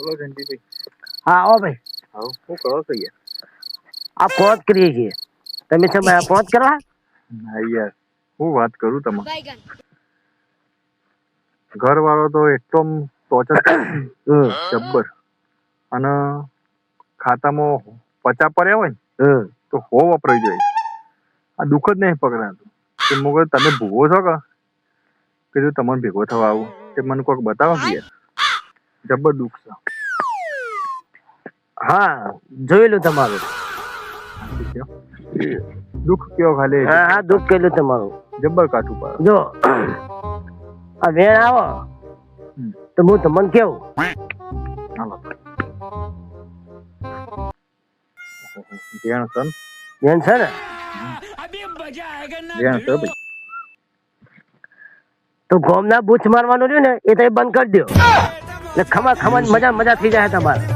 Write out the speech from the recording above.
બોલો જંતીભાઈ. હા આવો ભાઈ. હા શું કરો છો યાર? આ પહોંચ કરીએ છીએ. તમે છે પહોંચ કરવા? હા યાર હું વાત કરું તમારે. ઘર વાળો તો એકદમ ટોચર જબ્બર અને ખાતામાં 50 પડ્યા હોય ને તો વપરાઈ જાય. આ દુઃખ જ નહીં પકડાતું કે મગર તમે ભૂવો છો કે જો તમને ભેગો થવા આવું તે મને કોઈક બતાવો કે યાર. જબ્બર દુઃખ છે. હા જોયેલું તમારું દુઃખ કયો ખાલી. હા દુઃખ કેલું તમારું જબ્બર કાઠું પાડે. જો આ વેણ આવો તો હું તમને કેવું. હાલો ધ્યાન સન વેણ છે ને ધ્યાન છે ભાઈ. તો ગોમના બૂથ મારવાનું રહ્યું ને એ તો બંધ કરી દો એટલે ખમા ખમા મજા થઈ જાય તમારે.